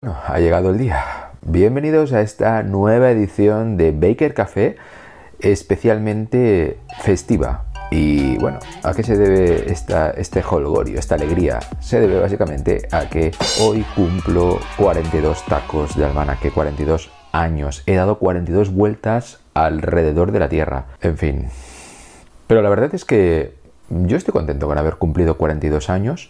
Bueno, ha llegado el día. Bienvenidos a esta nueva edición de Baker Café, especialmente festiva. Y bueno, ¿a qué se debe este jolgorio, esta alegría? Se debe básicamente a que hoy cumplo 42 tacos de albanaque, 42 años. He dado 42 vueltas alrededor de la Tierra. En fin. Pero la verdad es que yo estoy contento con haber cumplido 42 años,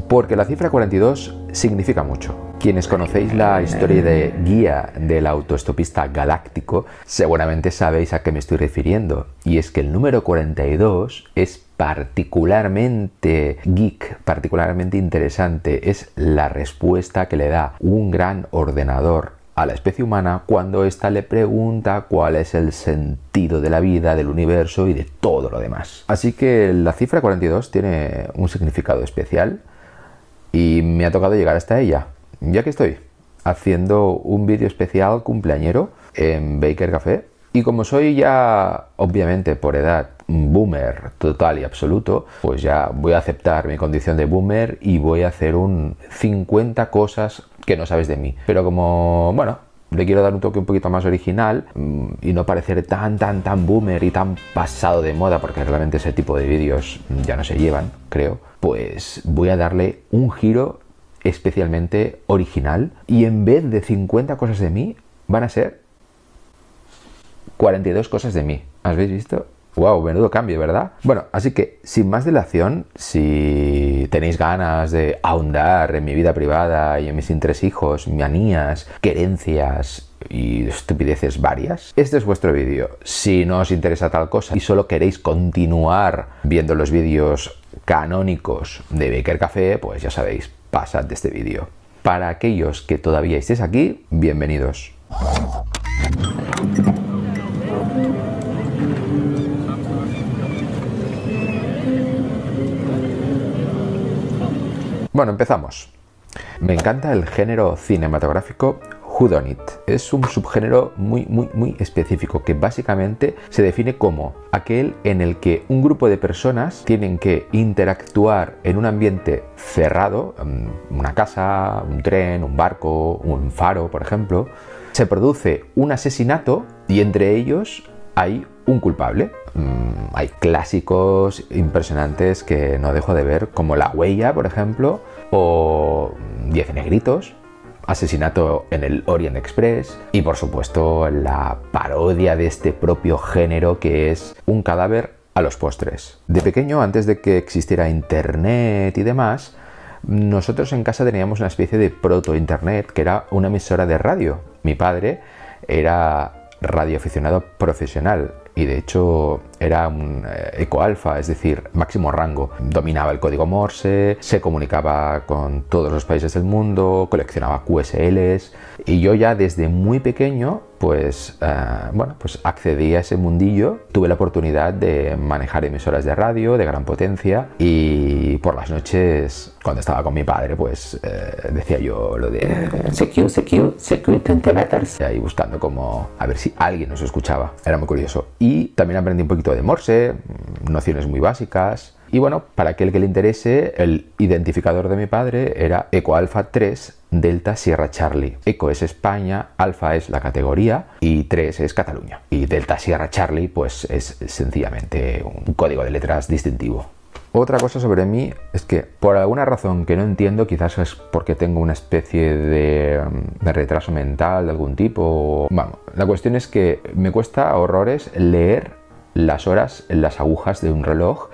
porque la cifra 42 significa mucho. Quienes conocéis la historia de guía del autoestopista galáctico seguramente sabéis a qué me estoy refiriendo, y es que el número 42 es particularmente geek, particularmente interesante. Es la respuesta que le da un gran ordenador a la especie humana cuando ésta le pregunta cuál es el sentido de la vida, del universo y de todo lo demás. Así que la cifra 42 tiene un significado especial y me ha tocado llegar hasta ella, ya que estoy haciendo un vídeo especial cumpleañero en Baker Café. Y como soy ya, obviamente por edad, un boomer total y absoluto, pues ya voy a aceptar mi condición de boomer y voy a hacer un 50 cosas que no sabes de mí. Pero como, bueno, le quiero dar un toque un poquito más original y no parecer tan boomer y tan pasado de moda, porque realmente ese tipo de vídeos ya no se llevan, creo, pues voy a darle un giro especialmente original y en vez de 50 cosas de mí, van a ser 42 cosas de mí. ¿Habéis visto? ¡Wow! Menudo cambio, ¿verdad? Bueno, así que, sin más dilación, si tenéis ganas de ahondar en mi vida privada y en mis entresijos, manías, querencias y estupideces varias, este es vuestro vídeo. Si no os interesa tal cosa y solo queréis continuar viendo los vídeos canónicos de Baker Café, pues ya sabéis, pasad de este vídeo. Para aquellos que todavía estéis aquí, bienvenidos. Bueno, empezamos. Me encanta el género cinematográfico whodunit. Es un subgénero muy específico que básicamente se define como aquel en el que un grupo de personas tienen que interactuar en un ambiente cerrado, una casa, un tren, un barco, un faro, por ejemplo. Se produce un asesinato y entre ellos hay un culpable. Hay clásicos impresionantes que no dejo de ver, como La Huella, por ejemplo, o 10 negritos, Asesinato en el Orient Express y, por supuesto, la parodia de este propio género que es Un cadáver a los postres. De pequeño, antes de que existiera internet y demás, nosotros en casa teníamos una especie de proto-internet que era una emisora de radio. Mi padre era radioaficionado profesional y de hecho era un ecoalfa, es decir, máximo rango. Dominaba el código Morse, se comunicaba con todos los países del mundo, coleccionaba QSLs y yo ya desde muy pequeño pues accedí a ese mundillo. Tuve la oportunidad de manejar emisoras de radio de gran potencia y por las noches, cuando estaba con mi padre, pues decía yo lo de security matters, ahí buscando como a ver si alguien nos escuchaba. Era muy curioso. Y también aprendí un poquito de Morse, nociones muy básicas. Y bueno, para aquel que le interese, el identificador de mi padre era Eco Alfa 3 Delta Sierra Charlie. Eco es España, Alfa es la categoría y 3 es Cataluña. Y Delta Sierra Charlie pues es sencillamente un código de letras distintivo. Otra cosa sobre mí es que por alguna razón que no entiendo, quizás es porque tengo una especie de retraso mental de algún tipo. Bueno, la cuestión es que me cuesta horrores leer las horas en las agujas de un reloj.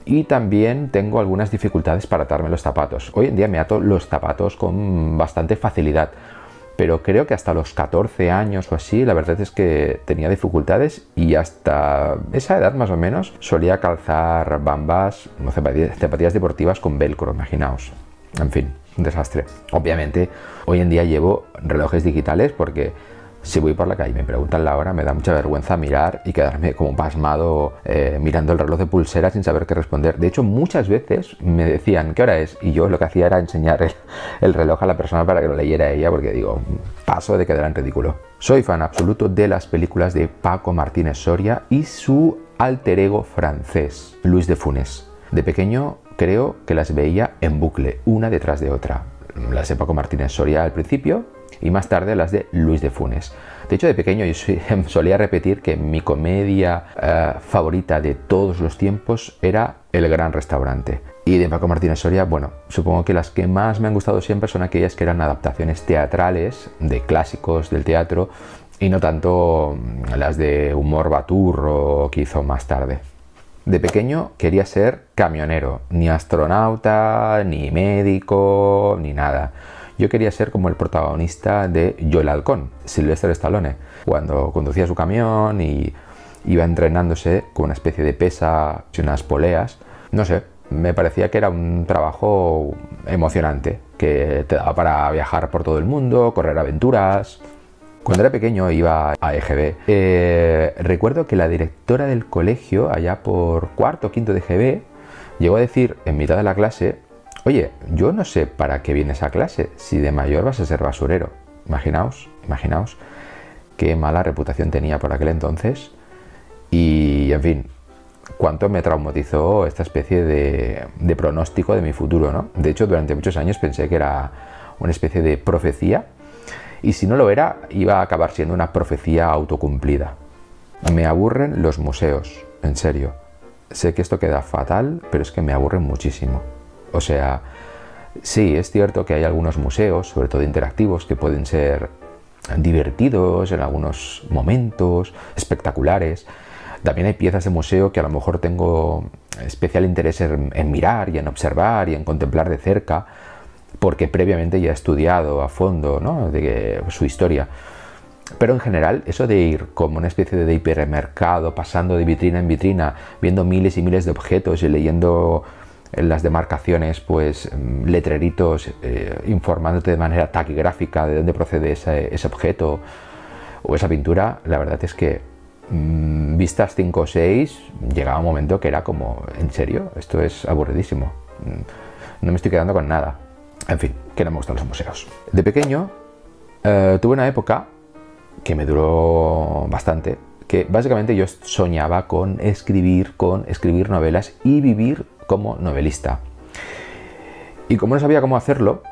Y también tengo algunas dificultades para atarme los zapatos. Hoy en día me ato los zapatos con bastante facilidad, pero creo que hasta los 14 años o así, la verdad es que tenía dificultades y hasta esa edad más o menos solía calzar bambas, zapatillas deportivas con velcro, imaginaos. En fin, un desastre. Obviamente, hoy en día llevo relojes digitales porque si voy por la calle y me preguntan la hora, me da mucha vergüenza mirar y quedarme como pasmado mirando el reloj de pulsera sin saber qué responder. De hecho, muchas veces me decían ¿qué hora es? Y yo lo que hacía era enseñar el reloj a la persona para que lo leyera ella, porque digo, paso de quedar en ridículo. Soy fan absoluto de las películas de Paco Martínez Soria y su alter ego francés, Luis de Funès. De pequeño creo que las veía en bucle, una detrás de otra. las de Paco Martínez Soria al principio y más tarde las de Luis de Funes. De hecho, de pequeño yo solía repetir que mi comedia favorita de todos los tiempos era El Gran Restaurante. Y de Paco Martínez Soria, bueno, supongo que las que más me han gustado siempre son aquellas que eran adaptaciones teatrales de clásicos del teatro y no tanto las de humor baturro que hizo más tarde. De pequeño quería ser camionero, ni astronauta, ni médico, ni nada. Yo quería ser como el protagonista de Yo el Halcón, Sylvester Stallone, cuando conducía su camión y iba entrenándose con una especie de pesa y unas poleas. No sé, me parecía que era un trabajo emocionante, que te daba para viajar por todo el mundo, correr aventuras. Cuando era pequeño iba a EGB. Recuerdo que la directora del colegio, allá por cuarto o quinto de EGB, llegó a decir en mitad de la clase: oye, yo no sé para qué viene esa clase, si de mayor vas a ser basurero. Imaginaos qué mala reputación tenía por aquel entonces. Y, en fin, cuánto me traumatizó esta especie de pronóstico de mi futuro, ¿no? De hecho, durante muchos años pensé que era una especie de profecía. Y si no lo era, iba a acabar siendo una profecía autocumplida. Me aburren los museos, en serio. Sé que esto queda fatal, pero es que me aburren muchísimo. O sea, sí, es cierto que hay algunos museos, sobre todo interactivos, que pueden ser divertidos en algunos momentos, espectaculares. También hay piezas de museo que a lo mejor tengo especial interés en mirar y en observar y en contemplar de cerca, porque previamente ya he estudiado a fondo, ¿no?, de su historia. Pero en general, eso de ir como una especie de hipermercado, pasando de vitrina en vitrina, viendo miles y miles de objetos y leyendo en las demarcaciones, pues, letreritos informándote de manera taquigráfica de dónde procede ese objeto o esa pintura, la verdad es que vistas 5 o 6, llegaba un momento que era como, ¿en serio? Esto es aburridísimo. No me estoy quedando con nada. En fin, que no me gustan los museos. De pequeño tuve una época que me duró bastante, que básicamente yo soñaba con escribir novelas y vivir como novelista. Y como no sabía cómo hacerlo,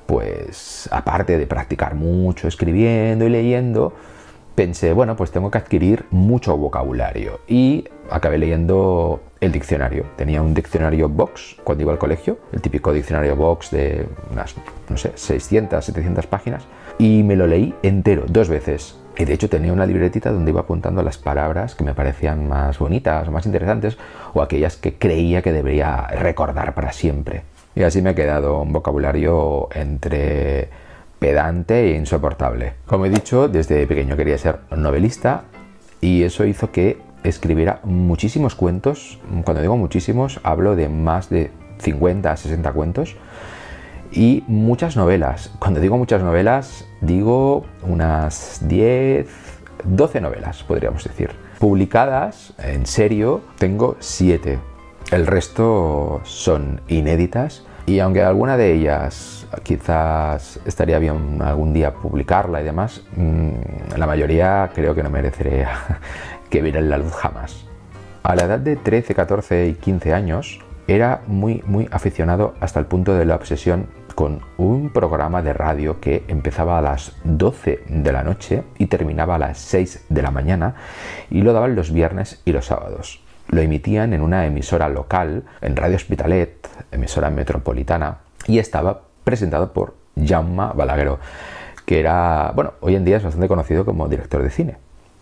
pues aparte de practicar mucho escribiendo y leyendo, pensé, bueno, pues tengo que adquirir mucho vocabulario y acabé leyendo el diccionario. Tenía un diccionario Box cuando iba al colegio, el típico diccionario Box de unas, no sé, 600, 700 páginas, y me lo leí entero, 2 veces. Y de hecho tenía una libretita donde iba apuntando las palabras que me parecían más bonitas o más interesantes, o aquellas que creía que debería recordar para siempre. Y así me he quedado un vocabulario entre pedante e insoportable. Como he dicho, desde pequeño quería ser novelista y eso hizo que escribiera muchísimos cuentos. Cuando digo muchísimos, hablo de más de 50 a 60 cuentos y muchas novelas. Cuando digo muchas novelas, digo unas 10, 12 novelas, podríamos decir. Publicadas, en serio, tengo 7. El resto son inéditas y aunque alguna de ellas quizás estaría bien algún día publicarla y demás, la mayoría creo que no mereceré que viera la luz jamás. A la edad de 13, 14 y 15 años era muy aficionado hasta el punto de la obsesión con un programa de radio que empezaba a las 12 de la noche y terminaba a las 6 de la mañana y lo daban los viernes y los sábados. Lo emitían en una emisora local, en Radio Hospitalet, emisora metropolitana, y estaba presentado por Jaume Balagueró, que era, bueno, hoy en día es bastante conocido como director de cine,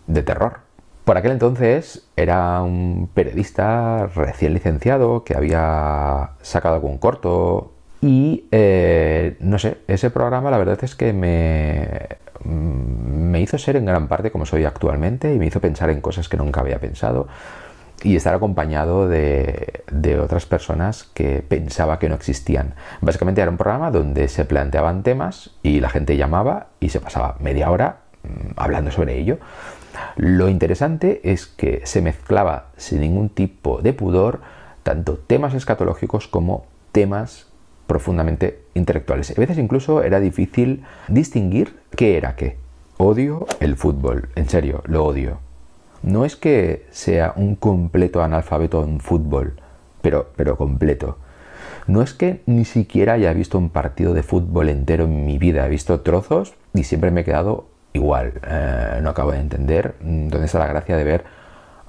de terror. Por aquel entonces era un periodista recién licenciado que había sacado algún corto y, no sé, ese programa la verdad es que me hizo ser en gran parte como soy actualmente y me hizo pensar en cosas que nunca había pensado y estar acompañado de otras personas que pensaba que no existían. Básicamente era un programa donde se planteaban temas y la gente llamaba y se pasaba media hora hablando sobre ello. Lo interesante es que se mezclaba sin ningún tipo de pudor tanto temas escatológicos como temas profundamente intelectuales. A veces incluso era difícil distinguir qué era qué. Odio el fútbol, en serio, lo odio. No es que sea un completo analfabeto en fútbol, pero completo. No es que ni siquiera haya visto un partido de fútbol entero en mi vida, he visto trozos y siempre me he quedado igual. No acabo de entender dónde está la gracia de ver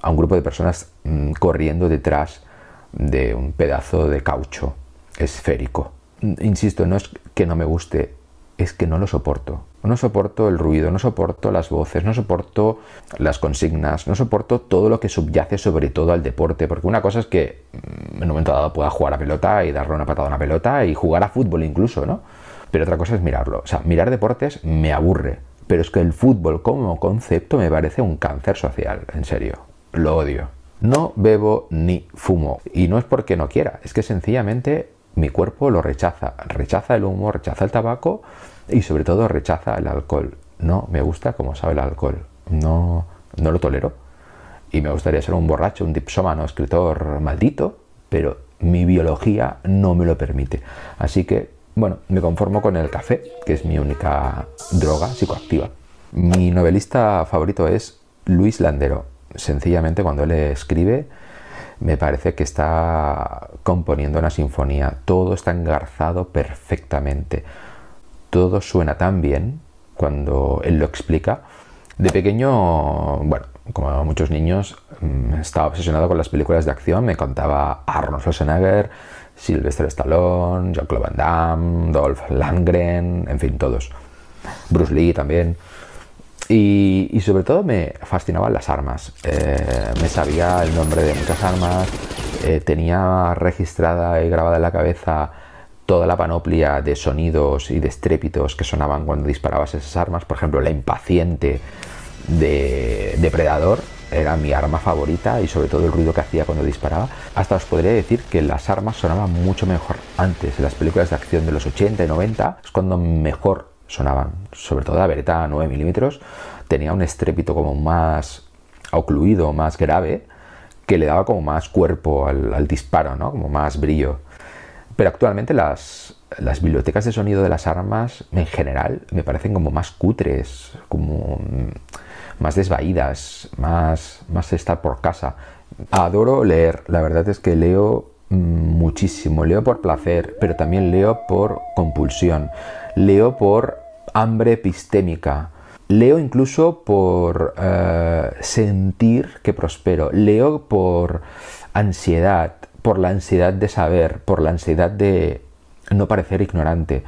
a un grupo de personas corriendo detrás de un pedazo de caucho esférico. Insisto, no es que no me guste, es que no lo soporto. No soporto el ruido, no soporto las voces, no soporto las consignas, no soporto todo lo que subyace sobre todo al deporte, porque una cosa es que en un momento dado pueda jugar a pelota y darle una patada a una pelota y jugar a fútbol incluso, ¿no? Pero otra cosa es mirarlo. O sea, mirar deportes me aburre, pero es que el fútbol como concepto me parece un cáncer social, en serio. Lo odio. No bebo ni fumo, y no es porque no quiera, es que sencillamente mi cuerpo lo rechaza. Rechaza el humo, rechaza el tabaco y sobre todo rechaza el alcohol. No me gusta como sabe el alcohol. No lo tolero. Y me gustaría ser un borracho, un dipsómano, escritor maldito, pero mi biología no me lo permite. Así que, bueno, me conformo con el café, que es mi única droga psicoactiva. Mi novelista favorito es Luis Landero. Sencillamente cuando él escribe me parece que está componiendo una sinfonía. Todo está engarzado perfectamente. Todo suena tan bien cuando él lo explica. De pequeño, bueno, como muchos niños, estaba obsesionado con las películas de acción. Me contaba Arnold Schwarzenegger, Sylvester Stallone, Jean-Claude Van Damme, Dolph Lundgren, en fin, todos. Bruce Lee también. Y sobre todo me fascinaban las armas. Me sabía el nombre de muchas armas, tenía registrada y grabada en la cabeza toda la panoplia de sonidos y de estrépitos que sonaban cuando disparabas esas armas. Por ejemplo, la impaciente de Depredador era mi arma favorita, y sobre todo el ruido que hacía cuando disparaba. Hasta os podría decir que las armas sonaban mucho mejor antes. En las películas de acción de los 80 y 90 es cuando mejor sonaban. Sobre todo la Beretta 9 milímetros tenía un estrépito como más ocluido, más grave, que le daba como más cuerpo al disparo, ¿no? Como más brillo. Pero actualmente las bibliotecas de sonido de las armas en general me parecen como más cutres, como más desvaídas, más estar por casa. Adoro leer, la verdad es que leo muchísimo, leo por placer, pero también leo por compulsión, leo por hambre epistémica, leo incluso por sentir que prospero, leo por ansiedad, por la ansiedad de saber, por la ansiedad de no parecer ignorante,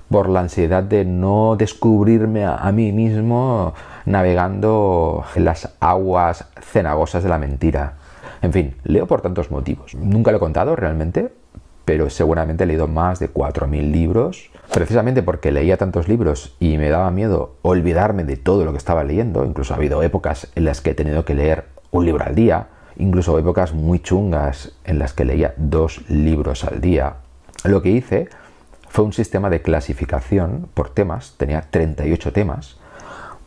por la ansiedad de no descubrirme a mí mismo navegando en las aguas cenagosas de la mentira. En fin, leo por tantos motivos. Nunca lo he contado realmente, pero seguramente he leído más de 4.000 libros, precisamente porque leía tantos libros y me daba miedo olvidarme de todo lo que estaba leyendo. Incluso ha habido épocas en las que he tenido que leer un libro al día, incluso épocas muy chungas en las que leía 2 libros al día. Lo que hice fue un sistema de clasificación por temas, tenía 38 temas,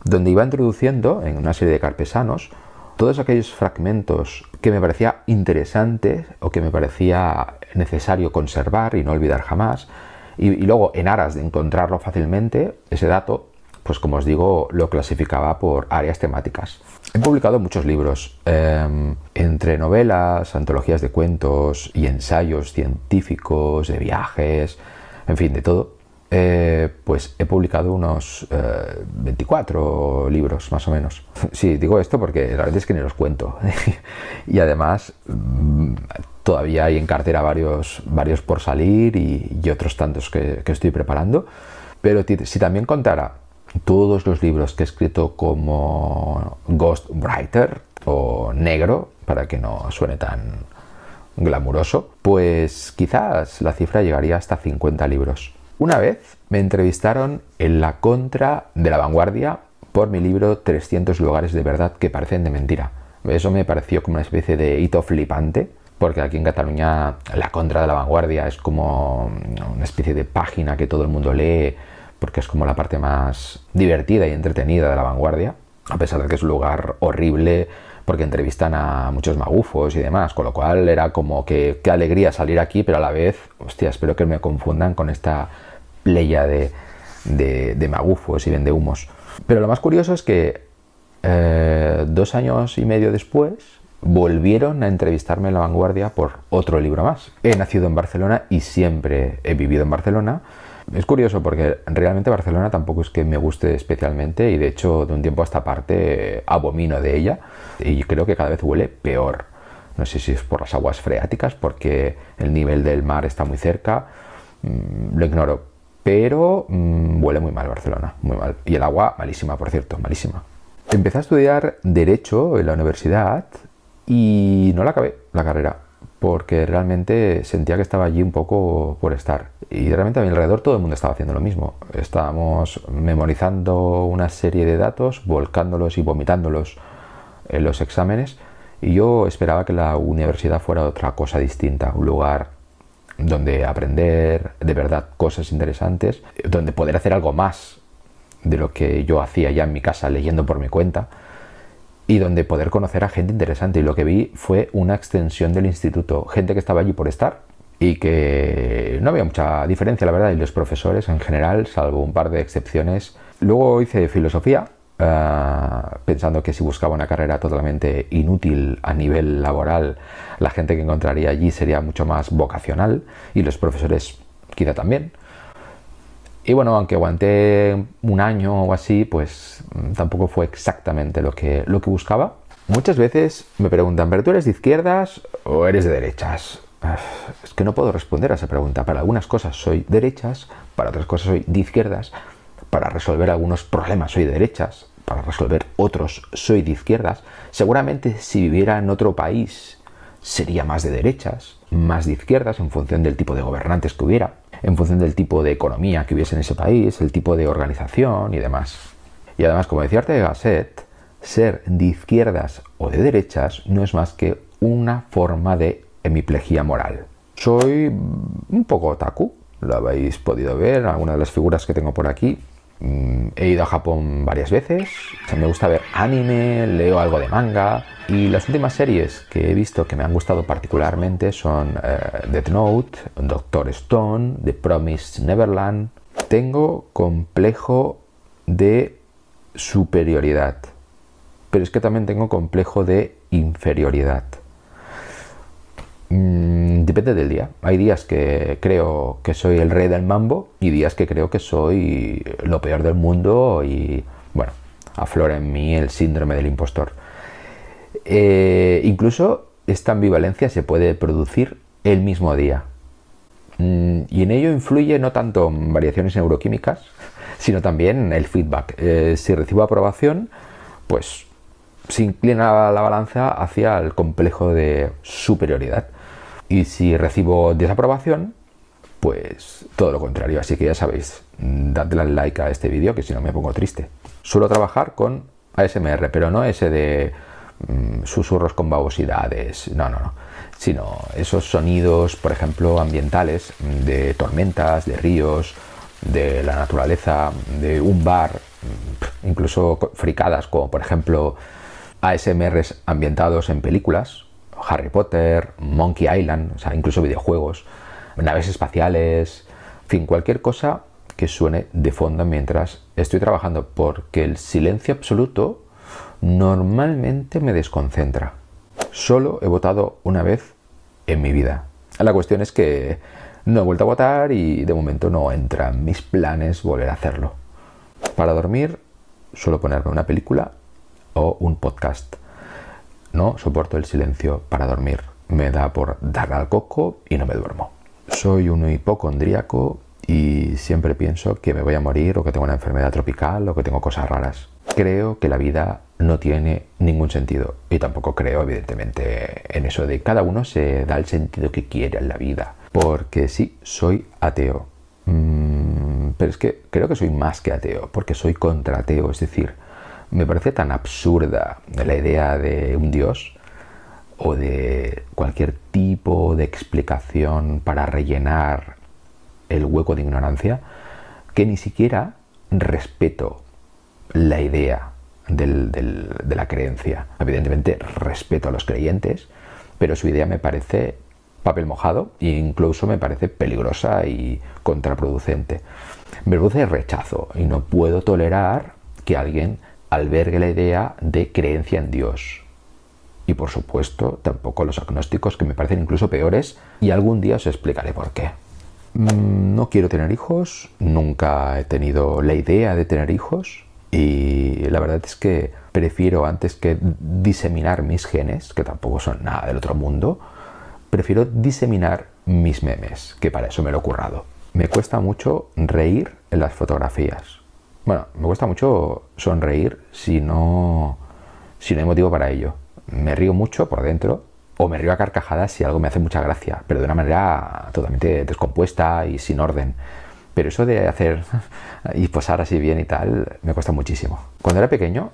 donde iba introduciendo en una serie de carpesanos todos aquellos fragmentos que me parecía interesantes o que me parecía necesario conservar y no olvidar jamás, y luego, en aras de encontrarlo fácilmente, ese dato, pues como os digo, lo clasificaba por áreas temáticas. He publicado muchos libros, entre novelas, antologías de cuentos y ensayos científicos, de viajes, en fin, de todo. Pues he publicado unos 24 libros, más o menos. Sí, digo esto porque la verdad es que ni los cuento. Y además, todavía hay en cartera varios por salir y otros tantos que estoy preparando. Pero si también contara todos los libros que he escrito como ghostwriter o negro, para que no suene tan glamuroso, pues quizás la cifra llegaría hasta 50 libros. Una vez me entrevistaron en la contra de La Vanguardia por mi libro 300 lugares de verdad que parecen de mentira. Eso me pareció como una especie de hito flipante, porque aquí en Cataluña la contra de La Vanguardia es como una especie de página que todo el mundo lee, porque es como la parte más divertida y entretenida de La Vanguardia, a pesar de que es un lugar horrible, porque entrevistan a muchos magufos y demás, con lo cual era como que qué alegría salir aquí, pero a la vez, hostia, espero que me confundan con esta playa de magufos y vendehumos. Pero lo más curioso es que 2 años y medio después volvieron a entrevistarme en La Vanguardia por otro libro más. He nacido en Barcelona y siempre he vivido en Barcelona. Es curioso porque realmente Barcelona tampoco es que me guste especialmente y de hecho de un tiempo a esta parte abomino de ella y creo que cada vez huele peor. No sé si es por las aguas freáticas, porque el nivel del mar está muy cerca, lo ignoro, pero huele muy mal Barcelona, muy mal. Y el agua malísima, por cierto, malísima. Empecé a estudiar Derecho en la universidad y no la acabé, la carrera, porque realmente sentía que estaba allí un poco por estar. Y realmente a mi alrededor todo el mundo estaba haciendo lo mismo. Estábamos memorizando una serie de datos, volcándolos y vomitándolos en los exámenes. Y yo esperaba que la universidad fuera otra cosa distinta, un lugar donde aprender de verdad cosas interesantes, donde poder hacer algo más de lo que yo hacía ya en mi casa leyendo por mi cuenta y donde poder conocer a gente interesante. Y lo que vi fue una extensión del instituto, gente que estaba allí por estar y que no había mucha diferencia, la verdad, y los profesores en general, salvo un par de excepciones. Luego hice filosofía, pensando que si buscaba una carrera totalmente inútil a nivel laboral, la gente que encontraría allí sería mucho más vocacional y los profesores quizá también. Y bueno, aunque aguanté un año o así, pues tampoco fue exactamente lo que buscaba. Muchas veces me preguntan, ¿pero tú eres de izquierdas o eres de derechas? Es que no puedo responder a esa pregunta. Para algunas cosas soy de derechas, para otras cosas soy de izquierdas. Para resolver algunos problemas soy de derechas, para resolver otros soy de izquierdas. Seguramente si viviera en otro país sería más de derechas, más de izquierdas en función del tipo de gobernantes que hubiera, en función del tipo de economía que hubiese en ese país, el tipo de organización y demás. Y además, como decía Ortega y Gasset, ser de izquierdas o de derechas no es más que una forma de hemiplejía moral. Soy un poco otaku, lo habéis podido ver en algunas de las figuras que tengo por aquí. He ido a Japón varias veces, me gusta ver anime, leo algo de manga y las últimas series que he visto que me han gustado particularmente son Death Note, Doctor Stone, The Promised Neverland. Tengo complejo de superioridad, pero es que también tengo complejo de inferioridad. Depende del día. Hay días que creo que soy el rey del mambo y días que creo que soy lo peor del mundo y, bueno, aflora en mí el síndrome del impostor. Incluso esta ambivalencia se puede producir el mismo día. Y en ello influye no tanto variaciones neuroquímicas, sino también el feedback. Si recibo aprobación, pues se inclina la balanza hacia el complejo de superioridad. Y si recibo desaprobación, pues todo lo contrario. Así que ya sabéis, dadle al like a este vídeo, que si no me pongo triste. Suelo trabajar con ASMR, pero no ese de susurros con babosidades, no, sino esos sonidos, por ejemplo, ambientales, de tormentas, de ríos, de la naturaleza, de un bar, incluso fricadas, como por ejemplo ASMRs ambientados en películas, Harry Potter, Monkey Island, o sea, incluso videojuegos, naves espaciales, en fin, cualquier cosa que suene de fondo mientras estoy trabajando, porque el silencio absoluto normalmente me desconcentra. Solo he votado una vez en mi vida. La cuestión es que no he vuelto a votar y de momento no entra en mis planes volver a hacerlo. Para dormir suelo ponerme una película o un podcast. No soporto el silencio para dormir. Me da por darle al coco y no me duermo. Soy un hipocondríaco y siempre pienso que me voy a morir o que tengo una enfermedad tropical o que tengo cosas raras. Creo que la vida no tiene ningún sentido y tampoco creo, evidentemente, en eso de cada uno se da el sentido que quiere en la vida. Porque sí, soy ateo. Pero es que creo que soy más que ateo, porque soy contraateo, es decir, me parece tan absurda la idea de un Dios o de cualquier tipo de explicación para rellenar el hueco de ignorancia que ni siquiera respeto la idea de la creencia. Evidentemente respeto a los creyentes, pero su idea me parece papel mojado e incluso me parece peligrosa y contraproducente. Me produce rechazo y no puedo tolerar que alguien albergue la idea de creencia en Dios. Y por supuesto, tampoco los agnósticos, que me parecen incluso peores, y algún día os explicaré por qué. No quiero tener hijos, nunca he tenido la idea de tener hijos, y la verdad es que prefiero, antes que diseminar mis genes, que tampoco son nada del otro mundo, prefiero diseminar mis memes, que para eso me lo he currado. Me cuesta mucho reír en las fotografías. Bueno, me cuesta mucho sonreír si no hay motivo para ello. Me río mucho por dentro, o me río a carcajadas si algo me hace mucha gracia, pero de una manera totalmente descompuesta y sin orden. Pero eso de hacer y posar así bien y tal, me cuesta muchísimo. Cuando era pequeño,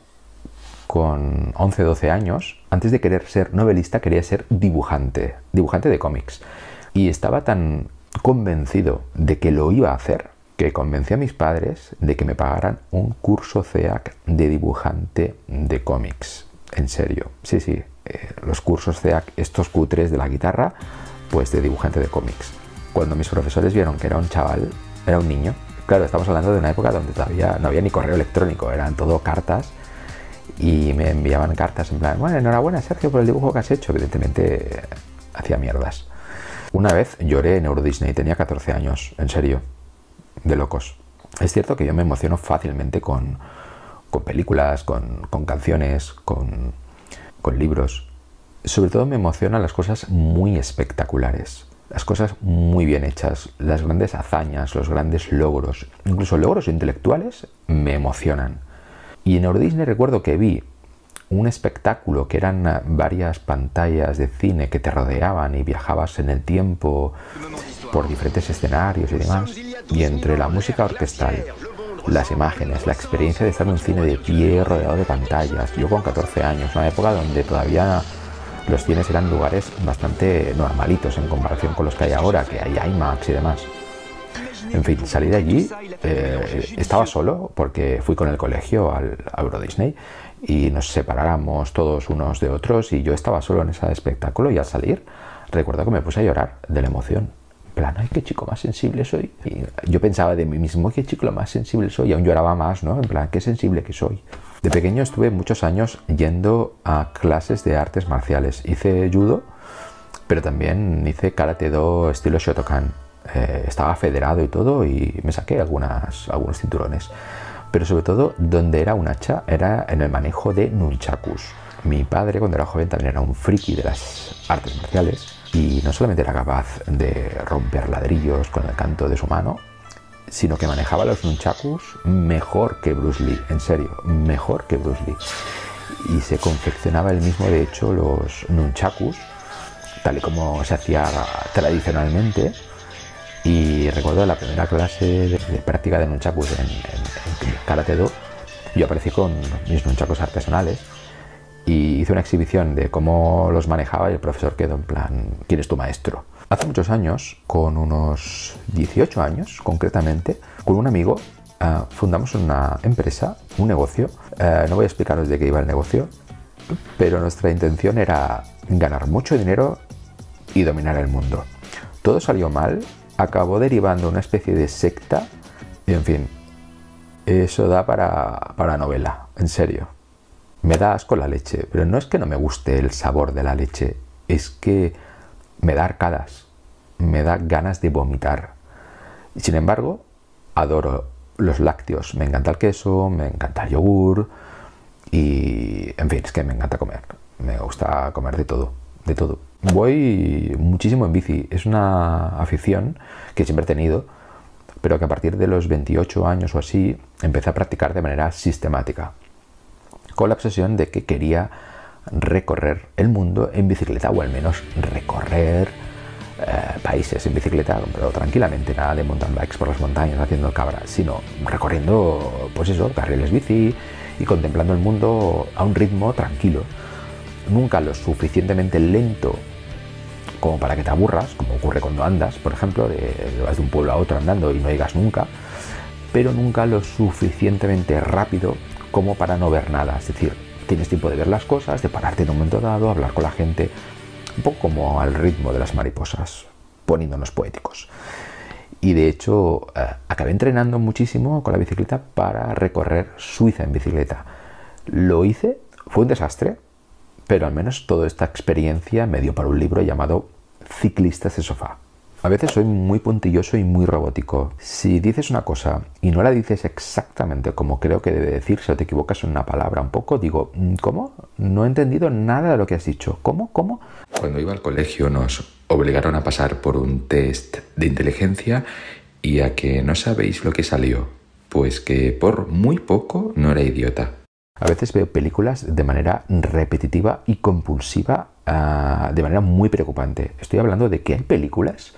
con 11 o 12 años, antes de querer ser novelista, quería ser dibujante de cómics. Y estaba tan convencido de que lo iba a hacer, que convencí a mis padres de que me pagaran un curso CEAC de dibujante de cómics. En serio, sí, los cursos CEAC, estos cutres de la guitarra, pues de dibujante de cómics. Cuando mis profesores vieron que era un chaval, era un niño, claro, estamos hablando de una época donde todavía no había ni correo electrónico, eran todo cartas, y me enviaban cartas en plan, bueno, enhorabuena Sergio por el dibujo que has hecho. Evidentemente hacía mierdas. Una vez lloré en Euro Disney, tenía 14 años, en serio, de locos. Es cierto que yo me emociono fácilmente con películas, con canciones, con libros. Sobre todo me emocionan las cosas muy espectaculares, las cosas muy bien hechas, las grandes hazañas, los grandes logros, incluso logros intelectuales me emocionan. Y en Euro Disney recuerdo que vi un espectáculo que eran varias pantallas de cine que te rodeaban y viajabas en el tiempo por diferentes escenarios y demás. Y entre la música orquestal, las imágenes, la experiencia de estar en un cine de pie rodeado de pantallas. Yo con 14 años, una época donde todavía los cines eran lugares bastante normalitos en comparación con los que hay ahora, que hay IMAX y demás. En fin, salí de allí, estaba solo porque fui con el colegio al Euro Disney y nos separáramos todos unos de otros y yo estaba solo en ese espectáculo, y al salir recuerdo que me puse a llorar de la emoción. En plan, ay, qué chico más sensible soy. Y yo pensaba de mí mismo, qué chico más sensible soy, y aún lloraba más, ¿no? En plan, qué sensible que soy. De pequeño estuve muchos años yendo a clases de artes marciales. Hice judo, pero también hice karate-do estilo Shotokan. Estaba federado y todo, y me saqué algunos cinturones. Pero sobre todo, donde era un hacha, era en el manejo de nunchakus. Mi padre, cuando era joven, también era un friki de las artes marciales, y no solamente era capaz de romper ladrillos con el canto de su mano, sino que manejaba los nunchakus mejor que Bruce Lee, en serio, mejor que Bruce Lee. Y se confeccionaba él mismo, de hecho, los nunchakus, tal y como se hacía tradicionalmente. Y recuerdo la primera clase de práctica de nunchakus en karate-do, yo aparecí con mis nunchakus artesanales y hice una exhibición de cómo los manejaba, y el profesor quedó en plan, ¿quién es tu maestro? Hace muchos años, con unos 18 años concretamente, con un amigo fundamos una empresa, un negocio. No voy a explicaros de qué iba el negocio, pero nuestra intención era ganar mucho dinero y dominar el mundo. Todo salió mal, acabó derivando una especie de secta, y en fin, eso da para novela, en serio. Me da asco la leche, pero no es que no me guste el sabor de la leche, es que me da arcadas, me da ganas de vomitar. Sin embargo, adoro los lácteos, me encanta el queso, me encanta el yogur, y en fin, es que me encanta comer, me gusta comer de todo, de todo. Voy muchísimo en bici, es una afición que siempre he tenido, pero que a partir de los 28 años o así empecé a practicar de manera sistemática, con la obsesión de que quería recorrer el mundo en bicicleta, o al menos recorrer países en bicicleta, pero tranquilamente, nada de mountain bikes por las montañas haciendo cabra, sino recorriendo, pues eso, carriles bici y contemplando el mundo a un ritmo tranquilo, nunca lo suficientemente lento como para que te aburras, como ocurre cuando andas, por ejemplo, vas de un pueblo a otro andando y no llegas nunca, pero nunca lo suficientemente rápido como para no ver nada. Es decir, tienes tiempo de ver las cosas, de pararte en un momento dado, hablar con la gente, un poco como al ritmo de las mariposas, poniéndonos poéticos. Y de hecho, acabé entrenando muchísimo con la bicicleta para recorrer Suiza en bicicleta. Lo hice, fue un desastre, pero al menos toda esta experiencia me dio para un libro llamado Ciclistas de sofá. A veces soy muy puntilloso y muy robótico. Si dices una cosa y no la dices exactamente como creo que debe decirse o te equivocas en una palabra un poco, digo, ¿cómo? No he entendido nada de lo que has dicho. ¿Cómo? ¿Cómo? Cuando iba al colegio nos obligaron a pasar por un test de inteligencia y a que no sabéis lo que salió, pues que por muy poco no era idiota. A veces veo películas de manera repetitiva y compulsiva, de manera muy preocupante. Estoy hablando de que hay películas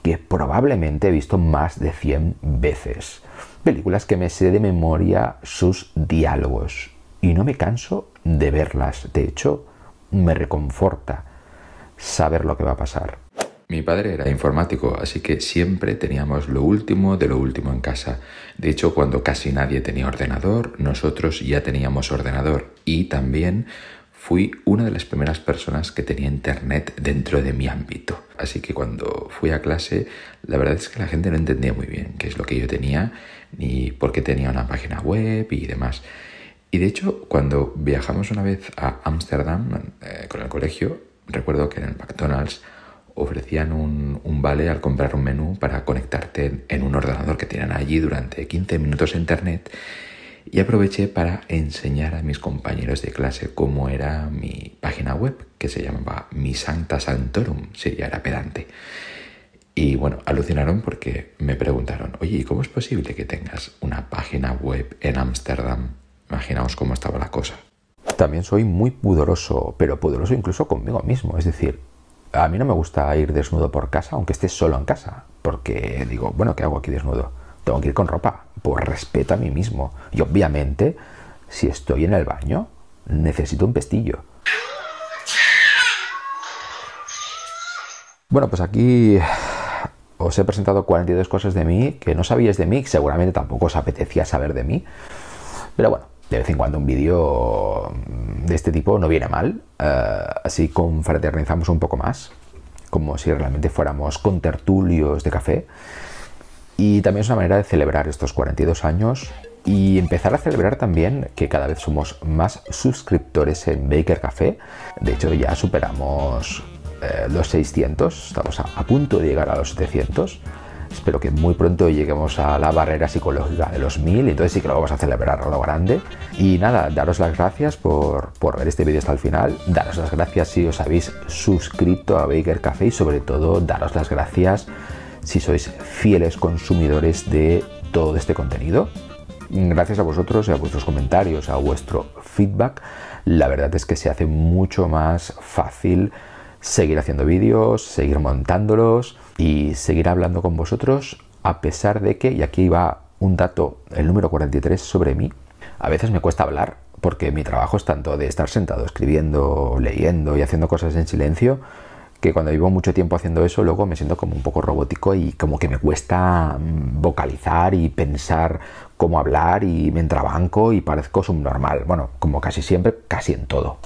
que probablemente he visto más de 100 veces. Películas que me sé de memoria sus diálogos y no me canso de verlas. De hecho, me reconforta saber lo que va a pasar. Mi padre era informático, así que siempre teníamos lo último de lo último en casa. De hecho, cuando casi nadie tenía ordenador, nosotros ya teníamos ordenador. Y también fui una de las primeras personas que tenía internet dentro de mi ámbito. Así que cuando fui a clase, la verdad es que la gente no entendía muy bien qué es lo que yo tenía, ni por qué tenía una página web y demás. Y de hecho, cuando viajamos una vez a Ámsterdam con el colegio, recuerdo que en el McDonald's ofrecían un vale al comprar un menú para conectarte en un ordenador que tienen allí durante 15 minutos a internet, y aproveché para enseñar a mis compañeros de clase cómo era mi página web, que se llamaba Mi Sancta Sanctorum, si ya era pedante. Y bueno, alucinaron porque me preguntaron, oye, ¿y cómo es posible que tengas una página web en Ámsterdam? Imaginaos cómo estaba la cosa. También soy muy pudoroso, pero pudoroso incluso conmigo mismo. Es decir, a mí no me gusta ir desnudo por casa, aunque esté solo en casa, porque digo, bueno, ¿qué hago aquí desnudo? Tengo que ir con ropa, por respeto a mí mismo. Y obviamente, si estoy en el baño, necesito un pestillo. Bueno, pues aquí os he presentado 42 cosas de mí que no sabíais de mí, que seguramente tampoco os apetecía saber de mí. Pero bueno, de vez en cuando un vídeo de este tipo no viene mal. Así confraternizamos un poco más, como si realmente fuéramos contertulios de café. Y también es una manera de celebrar estos 42 años y empezar a celebrar también que cada vez somos más suscriptores en Baker Café. De hecho, ya superamos los 600, estamos a punto de llegar a los 700. Espero que muy pronto lleguemos a la barrera psicológica de los 1000 y entonces sí que lo vamos a celebrar a lo grande. Y nada, daros las gracias por ver este vídeo hasta el final. Daros las gracias si os habéis suscrito a Baker Café y sobre todo daros las gracias si sois fieles consumidores de todo este contenido. Gracias a vosotros y a vuestros comentarios, a vuestro feedback, la verdad es que se hace mucho más fácil seguir haciendo vídeos, seguir montándolos y seguir hablando con vosotros, a pesar de que, y aquí va un dato, el número 43 sobre mí, a veces me cuesta hablar porque mi trabajo es tanto de estar sentado escribiendo, leyendo y haciendo cosas en silencio, que cuando vivo mucho tiempo haciendo eso, luego me siento como un poco robótico y como que me cuesta vocalizar y pensar cómo hablar y me entrabanco y parezco subnormal. Bueno, como casi siempre, casi en todo.